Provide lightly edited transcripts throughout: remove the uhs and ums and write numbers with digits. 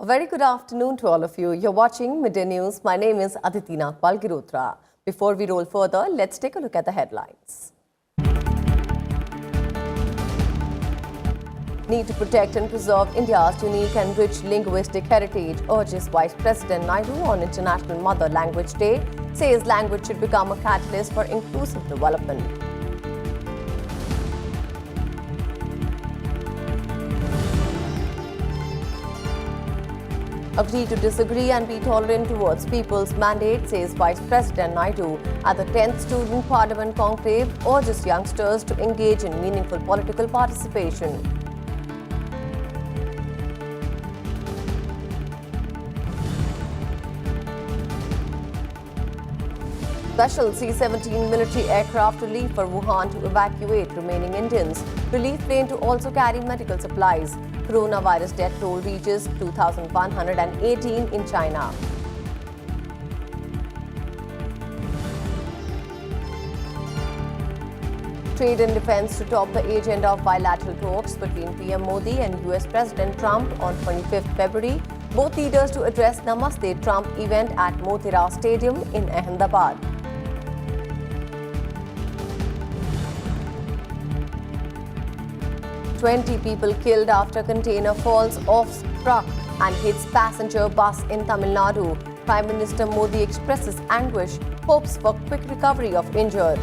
very good afternoon to all of you. You're watching Midday News. My name is Aditi Nagpal. Before we roll further, let's take a look at the headlines. Need to protect and preserve India's unique and rich linguistic heritage, urges Vice President Naidu on International Mother Language Day, says language should become a catalyst for inclusive development. Agree to disagree and be tolerant towards people's mandate, says Vice President Naidu at the 10th Student Parliament Conclave, urges youngsters to engage in meaningful political participation. Special C17 military aircraft to leave for Wuhan to evacuate remaining Indians. Relief plane to also carry medical supplies. Coronavirus death toll reaches 2,118 in China. Trade and defense to top the agenda of bilateral talks between PM Modi and US President Trump on 25th February. Both leaders to address Namaste Trump event at Motera Stadium in Ahmedabad. "20 people killed after container falls off truck and hits passenger bus in Tamil Nadu. Prime Minister Modi expresses anguish, hopes for quick recovery of injured.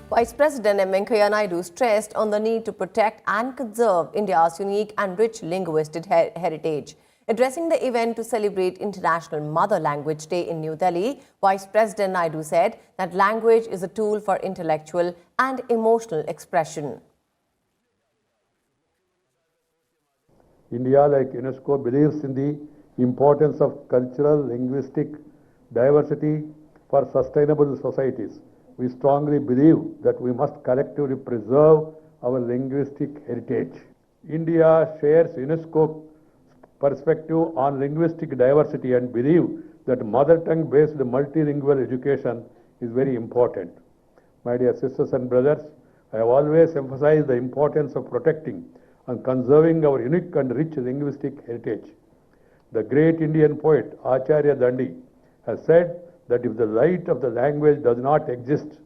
Vice President Venkaiah Naidu stressed on the need to protect and conserve India's unique and rich linguistic heritage. Addressing the event to celebrate International Mother Language Day in New Delhi, Vice President Naidu said that language is a tool for intellectual and emotional expression. India, like UNESCO, believes in the importance of cultural, linguistic diversity for sustainable societies. We strongly believe that we must collectively preserve our linguistic heritage. India shares UNESCO perspective on linguistic diversity and believe that mother tongue based multilingual education is very important. My dear sisters and brothers, I have always emphasized the importance of protecting and conserving our unique and rich linguistic heritage. The great Indian poet Acharya Dandi has said that if the light of the language does not exist,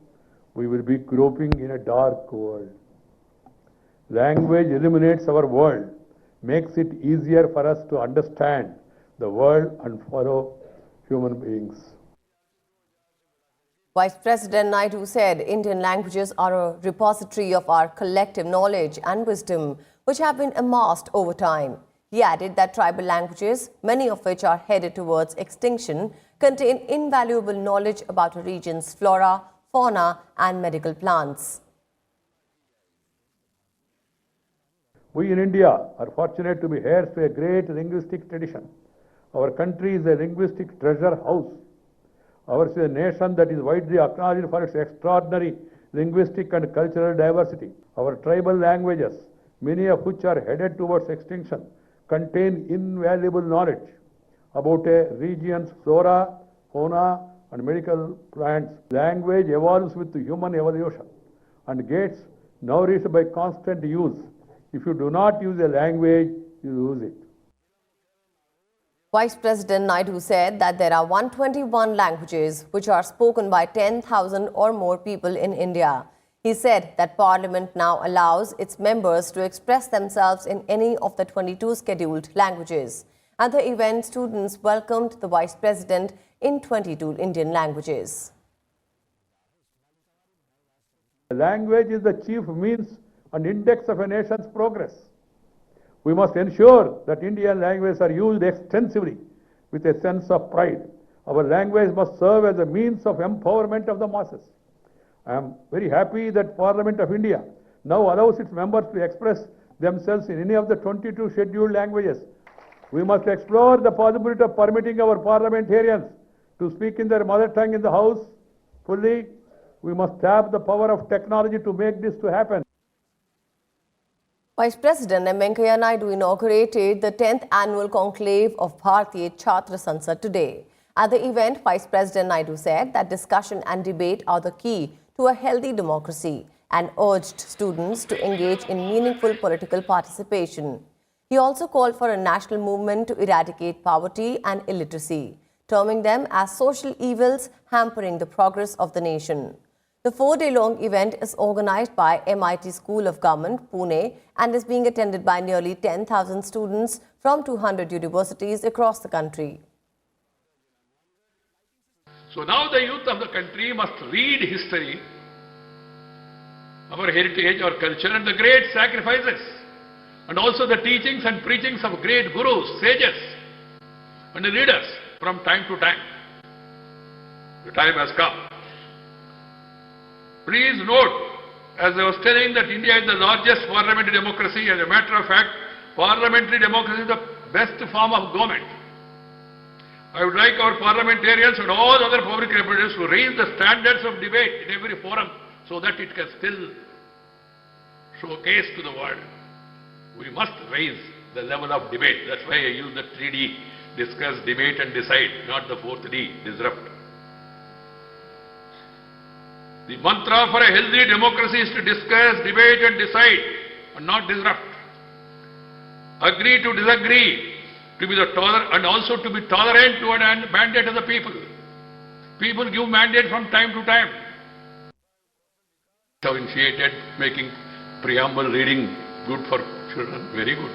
we will be groping in a dark world. Language illuminates our world, makes it easier for us to understand the world and follow human beings. Vice President Naidu said Indian languages are a repository of our collective knowledge and wisdom, which have been amassed over time. He added that tribal languages, many of which are headed towards extinction, contain invaluable knowledge about a region's flora, fauna, and medical plants. We in India are fortunate to be heirs to a great linguistic tradition. Our country is a linguistic treasure house. Ours is a nation that is widely acknowledged for its extraordinary linguistic and cultural diversity. Our tribal languages, many of which are headed towards extinction, contain invaluable knowledge about a region's flora, fauna, and medical plants. Language evolves with human evolution and gets nourished by constant use. If you do not use a language, you lose it. Vice President Naidu said that there are 121 languages which are spoken by 10,000 or more people in India. He said that Parliament now allows its members to express themselves in any of the 22 scheduled languages. At the event, students welcomed the Vice President in 22 Indian languages. Language is the chief means and index of a nation's progress. We must ensure that Indian languages are used extensively with a sense of pride. Our language must serve as a means of empowerment of the masses. I am very happy that Parliament of India now allows its members to express themselves in any of the 22 scheduled languages. We must explore the possibility of permitting our parliamentarians to speak in their mother tongue in the House fully. We must tap the power of technology to make this to happen. Vice President Venkaiah Naidu inaugurated the 10th annual conclave of Bharatiya Vidyarthi Sanstha today. At the event, Vice President Naidu said that discussion and debate are the key to a healthy democracy. and urged students to engage in meaningful political participation. He also called for a national movement to eradicate poverty and illiteracy, terming them as social evils hampering the progress of the nation. The 4-day-long event is organized by MIT School of Government, Pune, and is being attended by nearly 10,000 students from 200 universities across the country. So now the youth of the country must read history, our heritage, our culture, and the great sacrifices, and also the teachings and preachings of great gurus, sages, and leaders from time to time. The time has come. Please note, as I was telling, that India is the largest parliamentary democracy. As a matter of fact, parliamentary democracy is the best form of government. I would like our parliamentarians and all other public representatives to raise the standards of debate in every forum so that it can still showcase to the world. We must raise the level of debate. That's why I use the 3D, discuss, debate and decide, not the 4th D, disrupt. The mantra for a healthy democracy is to discuss, debate and decide and not disrupt. Agree to disagree, to be and also to be tolerant to a mandate of the people. People give mandate from time to time. Have initiated making preamble reading good for children, very good.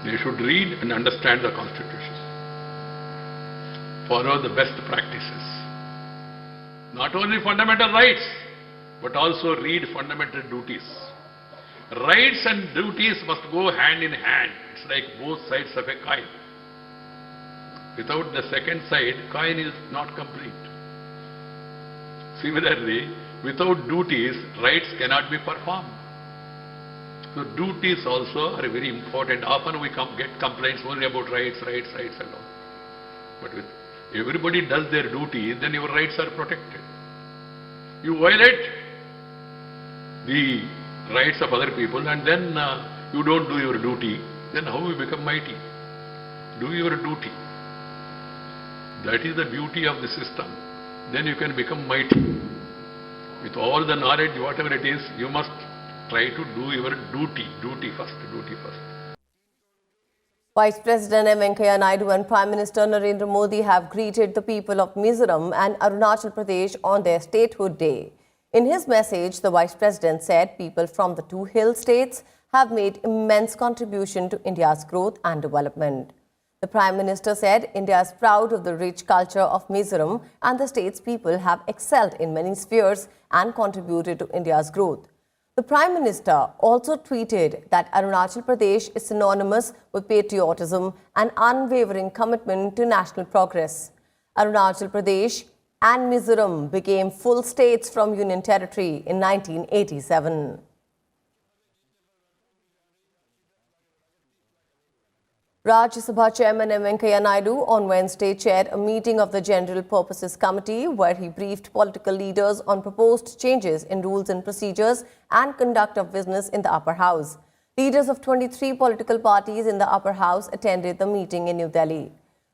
They should read and understand the Constitution. Follow the best practices. Not only fundamental rights, but also read fundamental duties. Rights and duties must go hand in hand. It's like both sides of a coin. Without the second side, coin is not complete. Similarly, without duties, rights cannot be performed. So duties also are very important. Often we get complaints only about rights and all. But with everybody does their duty, then your rights are protected. You violate the rights of other people and then you don't do your duty, then how you become mighty? Do your duty. That is the beauty of the system. Then you can become mighty. With all the knowledge, whatever it is, you must try to do your duty. Duty first. Vice President M. Venkaiah Naidu and Prime Minister Narendra Modi have greeted the people of Mizoram and Arunachal Pradesh on their statehood day. In his message, the Vice President said people from the two hill states have made immense contribution to India's growth and development. The Prime Minister said India is proud of the rich culture of Mizoram and the state's people have excelled in many spheres and contributed to India's growth. The Prime Minister also tweeted that Arunachal Pradesh is synonymous with patriotism and unwavering commitment to national progress. Arunachal Pradesh and Mizoram became full states from Union Territory in 1987. Rajya Sabha Chairman M. Venkaiah Naidu on Wednesday chaired a meeting of the General Purposes Committee where he briefed political leaders on proposed changes in rules and procedures and conduct of business in the Upper House. Leaders of 23 political parties in the Upper House attended the meeting in New Delhi.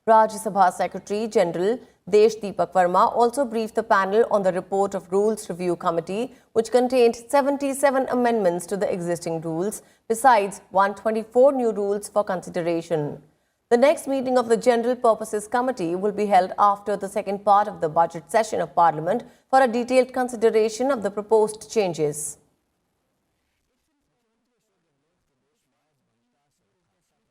Rajya Sabha Secretary General Desh Deepak Verma also briefed the panel on the report of Rules Review Committee, which contained 77 amendments to the existing rules, besides 124 new rules for consideration. The next meeting of the General Purposes Committee will be held after the second part of the budget session of Parliament for a detailed consideration of the proposed changes.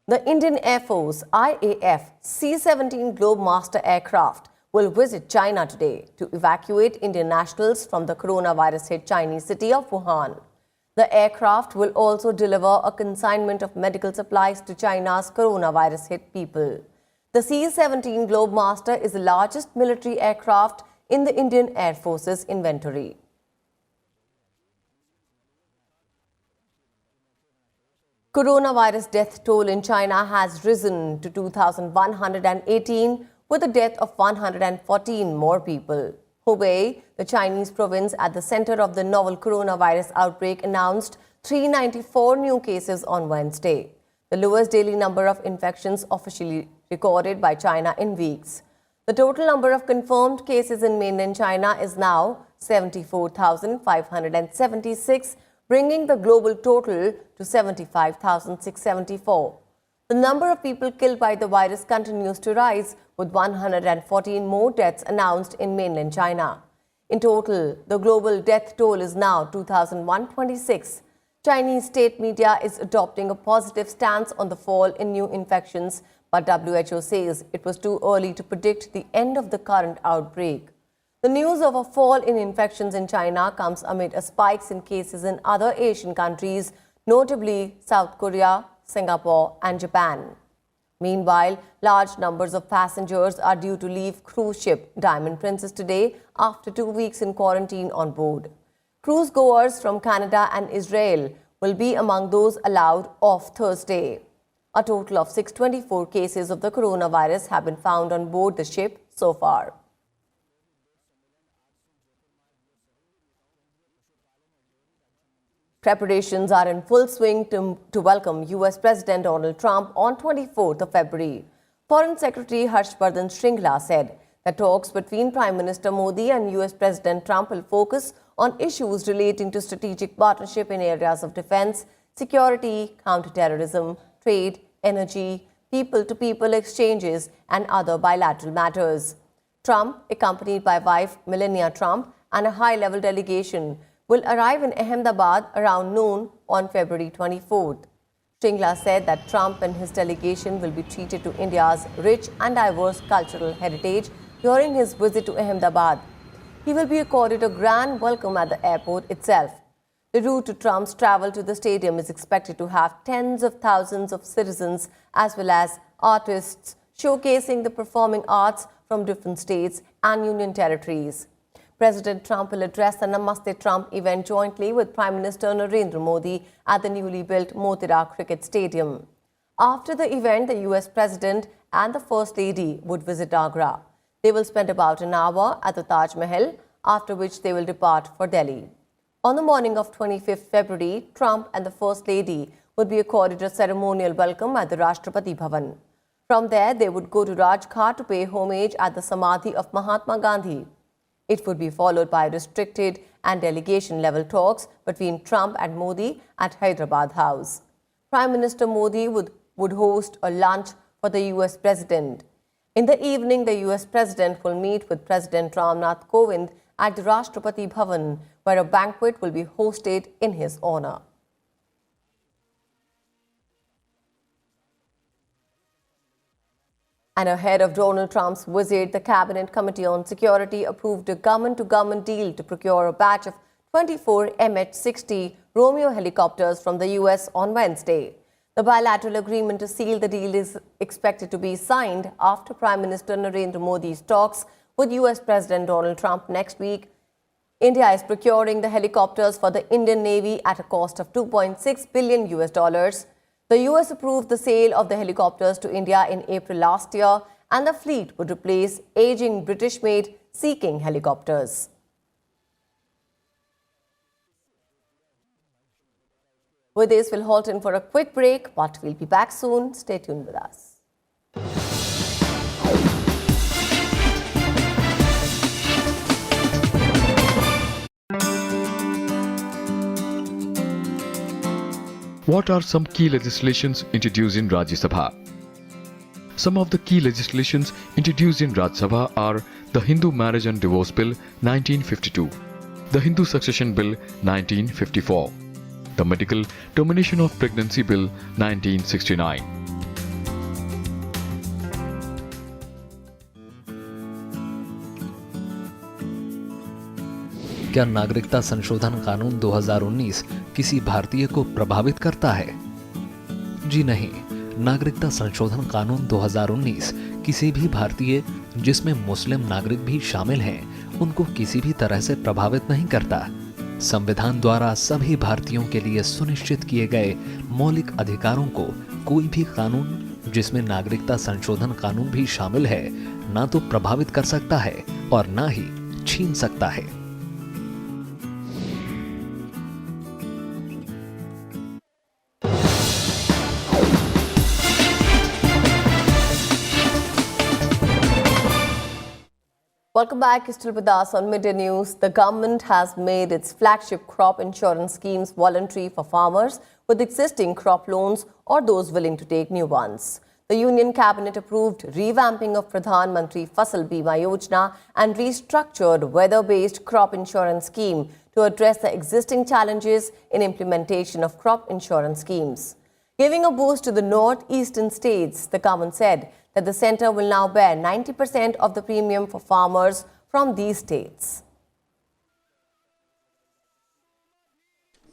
The Indian Air Force IAF C17 Globemaster aircraft will visit China today to evacuate Indian nationals from the coronavirus-hit Chinese city of Wuhan. The aircraft will also deliver a consignment of medical supplies to China's coronavirus-hit people. The C-17 Globemaster is the largest military aircraft in the Indian Air Force's inventory. Coronavirus death toll in China has risen to 2,118 with the death of 114 more people. Hubei, the Chinese province at the center of the novel coronavirus outbreak, announced 394 new cases on Wednesday, the lowest daily number of infections officially recorded by China in weeks. The total number of confirmed cases in mainland China is now 74,576, bringing the global total to 75,674. The number of people killed by the virus continues to rise, with 114 more deaths announced in mainland China. In total, the global death toll is now 2,126. Chinese state media is adopting a positive stance on the fall in new infections, but WHO says it was too early to predict the end of the current outbreak. The news of a fall in infections in China comes amid spikes in cases in other Asian countries, notably South Korea, Singapore and Japan. Meanwhile, large numbers of passengers are due to leave cruise ship Diamond Princess today after 2 weeks in quarantine on board. Cruise goers from Canada and Israel will be among those allowed off Thursday. A total of 624 cases of the coronavirus have been found on board the ship so far. Preparations are in full swing to welcome US President Donald Trump on 24th of February. Foreign Secretary Harshvardhan Shringla said that talks between Prime Minister Modi and US President Trump will focus on issues relating to strategic partnership in areas of defense, security, counterterrorism, trade, energy, people-to-people exchanges, and other bilateral matters. Trump, accompanied by wife Melania Trump and a high-level delegation, will arrive in Ahmedabad around noon on February 24th. Shringla said that Trump and his delegation will be treated to India's rich and diverse cultural heritage during his visit to Ahmedabad. He will be accorded a grand welcome at the airport itself. The route to Trump's travel to the stadium is expected to have tens of thousands of citizens as well as artists showcasing the performing arts from different states and union territories. President Trump will address the Namaste Trump event jointly with Prime Minister Narendra Modi at the newly built Motera Cricket Stadium. After the event, the US President and the First Lady would visit Agra. They will spend about an hour at the Taj Mahal, after which they will depart for Delhi. On the morning of 25th February, Trump and the First Lady would be accorded a ceremonial welcome at the Rashtrapati Bhavan. From there, they would go to Rajghat to pay homage at the Samadhi of Mahatma Gandhi. It would be followed by restricted and delegation-level talks between Trump and Modi at Hyderabad House. Prime Minister Modi would host a lunch for the US President. In the evening, the US President will meet with President Ramnath Kovind at the Rashtrapati Bhavan, where a banquet will be hosted in his honor. And ahead of Donald Trump's visit, the Cabinet Committee on Security approved a government-to-government deal to procure a batch of 24 MH60 Romeo helicopters from the US on Wednesday. The bilateral agreement to seal the deal is expected to be signed after Prime Minister Narendra Modi's talks with US President Donald Trump next week. India is procuring the helicopters for the Indian Navy at a cost of $2.6 billion. The US approved the sale of the helicopters to India in April last year, and the fleet would replace aging British-made Sea King helicopters. With this, we'll halt in for a quick break, but we'll be back soon. Stay tuned with us. What are some key legislations introduced in Rajya Sabha? Some of the key legislations introduced in Rajya Sabha are the Hindu Marriage and Divorce Bill 1952, the Hindu Succession Bill 1954, the Medical Termination of Pregnancy Bill 1969. क्या नागरिकता संशोधन कानून 2019 किसी भारतीय को प्रभावित करता है? जी नहीं, नागरिकता संशोधन कानून 2019 किसी भी भारतीय, जिसमें मुस्लिम नागरिक भी शामिल हैं, उनको किसी भी तरह से प्रभावित नहीं करता। संविधान द्वारा सभी भारतीयों के लिए सुनिश्चित किए गए मौलिक अधिकारों को कोई भी कानून, जिसमें नागरिकता संशोधन कानून भी शामिल है, ना तो प्रभावित कर सकता है और ना ही छीन सकता है। Welcome back. You're still with us on Midday News. The government has made its flagship crop insurance schemes voluntary for farmers with existing crop loans or those willing to take new ones. The Union Cabinet approved revamping of Pradhan Mantri Fasal Bima Yojana and restructured weather-based crop insurance scheme to address the existing challenges in implementation of crop insurance schemes. Giving a boost to the northeastern states, the government said that the centre will now bear 90% of the premium for farmers from these states.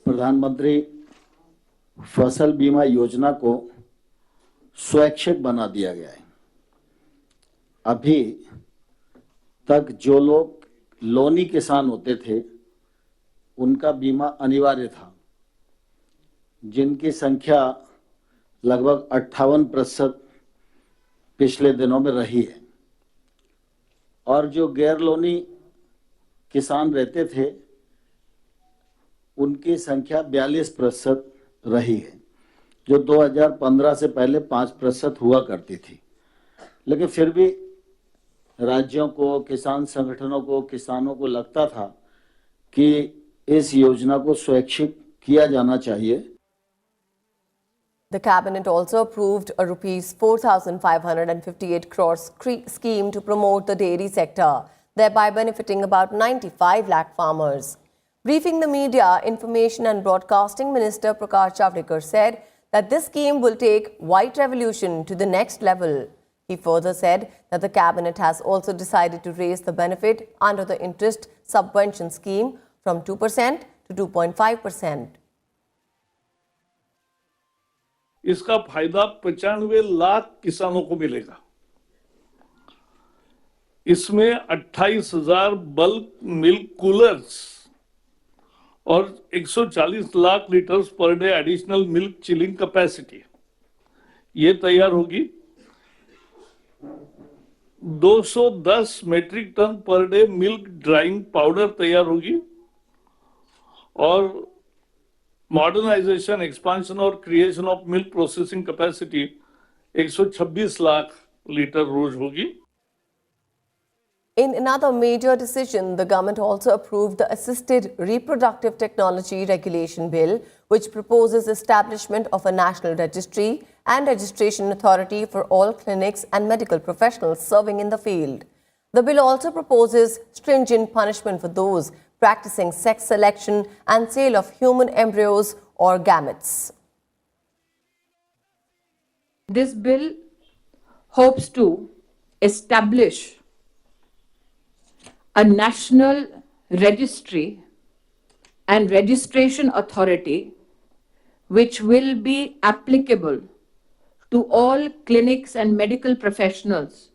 प्रधानमंत्री फसल बीमा योजना को स्वैच्छिक बना दिया गया है। अभी तक जो लोग लोनी किसान होते थे उनका बीमा अनिवार्य था, जिनकी संख्या लगभग 58% पिछले दिनों में रही है, और जो गैर लोनी किसान रहते थे उनकी संख्या 42% रही है, जो 2015 से पहले 5% हुआ करती थी। लेकिन फिर भी राज्यों को, किसान संगठनों को, किसानों को लगता था कि इस योजना को स्वैच्छिक किया जाना चाहिए। The cabinet also approved a rupees 4,558 crores scheme to promote the dairy sector, thereby benefiting about 95 lakh farmers. Briefing the media, Information and Broadcasting Minister Prakash Javadekar said that this scheme will take white revolution to the next level. He further said that the cabinet has also decided to raise the benefit under the interest subvention scheme from 2% to 2.5%. इसका फायदा 95 लाख किसानों को मिलेगा। इसमें 28,000 bulk milk coolers और 140 lakh litres per day additional milk chilling capacity ये तैयार होगी। 210 metric ton per day milk drying powder तैयार होगी, और मॉडर्नाइजेशन, एक्सपांशन और creation of milk processing capacity 126 lakh litre रोज होगी। In another major decision, the government also approved the Assisted Reproductive Technology Regulation Bill, which proposes establishment of a national registry and registration authority for all clinics and medical professionals serving in the field. The bill also proposes stringent punishment for those practicing sex selection and sale of human embryos or gametes. This bill hopes to establish a national registry and registration authority which will be applicable to all clinics and medical professionals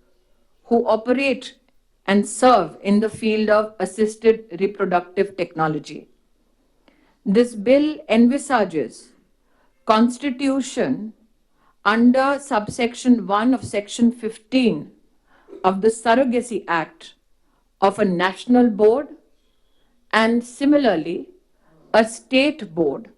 who operate and serve in the field of assisted reproductive technology. This bill envisages constitution under subsection 1 of section 15 of the Surrogacy Act of a national board and similarly a state board.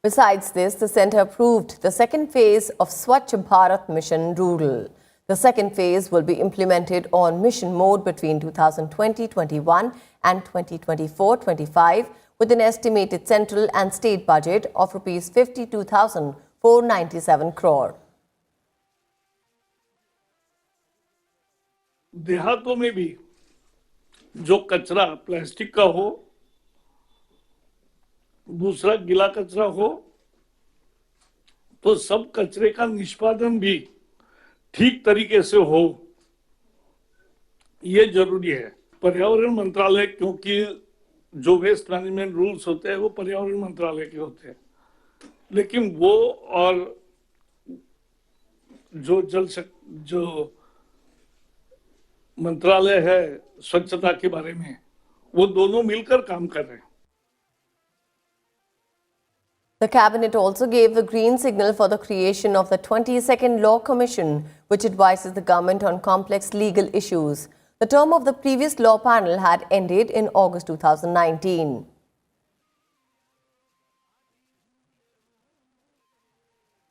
Besides this, the centre approved the second phase of Swachh Bharat Mission Rural. The second phase will be implemented on mission mode between 2020-21 and 2024-25 with an estimated central and state budget of rupees 52,497 crore. देहातों में भी जो कचरा plastic का हो, दूसरा गीला कचरा हो, तो सब कचरे का निष्पादन भी ठीक तरीके से हो, ये जरूरी है। पर्यावरण मंत्रालय, क्योंकि जो वेस्ट मैनेजमेंट रूल्स होते हैं वो पर्यावरण मंत्रालय के होते हैं, लेकिन वो और जो मंत्रालय है स्वच्छता के बारे में, वो दोनों मिलकर काम कर रहे हैं। The cabinet also gave the green signal for the creation of the 22nd Law Commission, which advises the government on complex legal issues. The term of the previous law panel had ended in August 2019.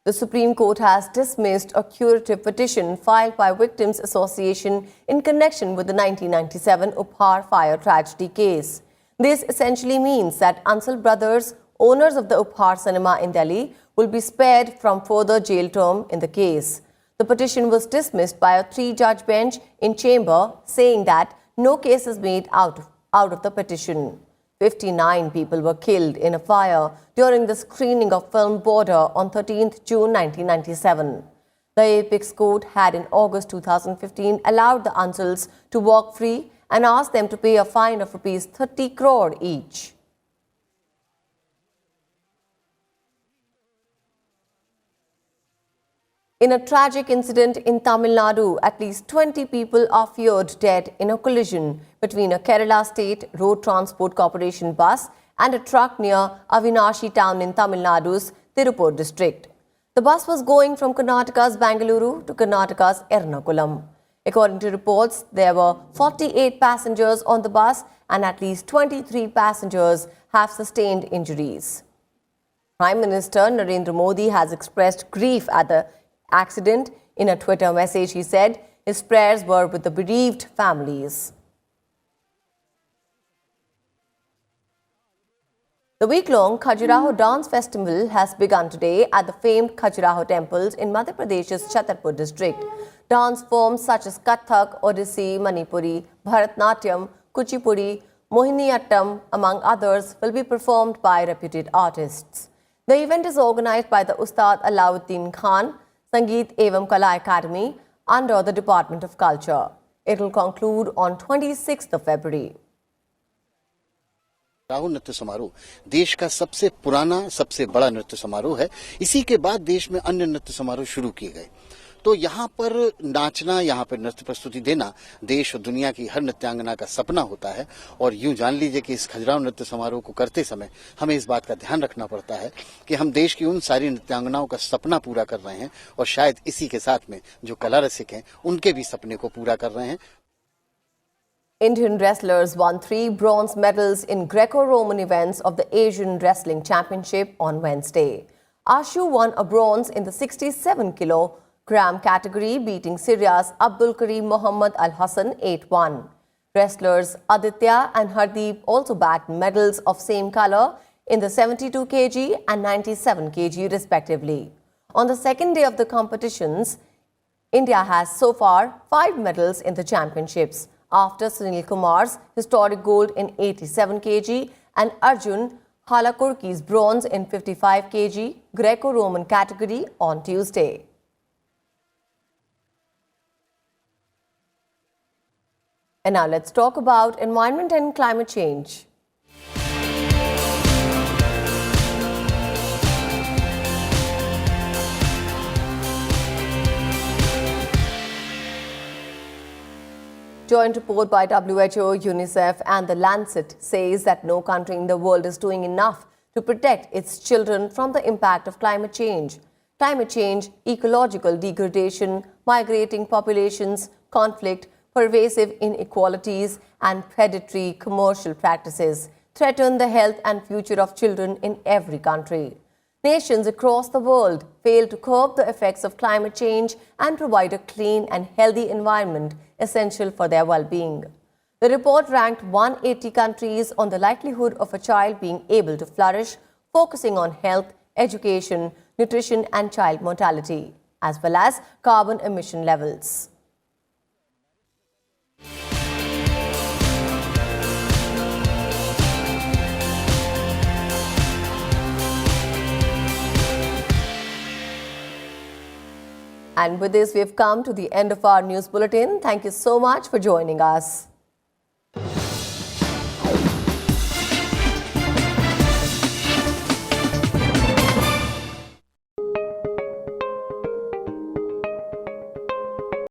The Supreme Court has dismissed a curative petition filed by Victims Association in connection with the 1997 Upar fire tragedy case. This essentially means that Ansal brothers, owners of the Upar cinema in Delhi, will be spared from further jail term in the case. The petition was dismissed by a 3-judge bench in chamber, saying that no case is made out of the petition. 59 people were killed in a fire during the screening of film Border on 13th June 1997. The Apex Court had in August 2015 allowed the Ansals to walk free and asked them to pay a fine of Rs 30 crore each. In a tragic incident in Tamil Nadu, at least 20 people are feared dead in a collision between a Kerala State Road Transport Corporation bus and a truck near Avinashi town in Tamil Nadu's Tirupur district. The bus was going from Karnataka's Bangalore to Karnataka's Ernakulam. According to reports, there were 48 passengers on the bus and at least 23 passengers have sustained injuries. Prime Minister Narendra Modi has expressed grief at the accident. In a Twitter message, he said his prayers were with the bereaved families. The week-long Khajuraho dance festival has begun today at the famed Khajuraho temples in Madhya Pradesh's Chhatarpur district. Dance forms such as Kathak, Odissi, Manipuri, Bharatnatyam, Kuchipudi, Mohiniyattam, among others, will be performed by reputed artists. The event is organized by the Ustad Alauddin Khan Sangeet Evam Kala Academy under the Department of Culture. It will conclude on 26th of February. Khajuraho नृत्य समारोह देश का सबसे पुराना सबसे बड़ा नृत्य समारोह है। इसी के बाद देश में अन्य नृत्य समारोह शुरू किए गए। तो यहाँ पर नाचना, यहाँ पर नृत्य प्रस्तुति देना देश और दुनिया की हर नृत्यांगना का सपना होता है। और यूं जान लीजिए कि इस खजुराहो नृत्य समारोह को करते समय हमें इस बात का ध्यान रखना पड़ता है कि हम देश की उन सारी नृत्यांगनाओं का सपना पूरा कर रहे हैं और शायद इसी के साथ में जो कला रसिक हैं उनके भी सपने को पूरा कर रहे हैं। Indian wrestlers won 3 bronze medals in Greco-Roman events of the Asian Wrestling Championship on Wednesday. Ashu won a bronze in the 67 kilogram category, beating Syria's Abdul Karim Muhammad Al Hassan 8-1. Wrestlers Aditya and Hardeep also bagged medals of same color in the 72 kg and 97 kg respectively. On the second day of the competitions, India has so far 5 medals in the championships, after Sunil Kumar's historic gold in 87 kg and Arjun Halakurki's bronze in 55 kg Greco-Roman category on Tuesday. And now let's talk about environment and climate change. Joint report by WHO, UNICEF and The Lancet says that no country in the world is doing enough to protect its children from the impact of climate change. Climate change, ecological degradation, migrating populations, conflict, pervasive inequalities and predatory commercial practices threaten the health and future of children in every country. Nations across the world fail to curb the effects of climate change and provide a clean and healthy environment essential for their well-being. The report ranked 180 countries on the likelihood of a child being able to flourish, focusing on health, education, nutrition and child mortality, as well as carbon emission levels. And with this, we have come to the end of our news bulletin. Thank you so much for joining us.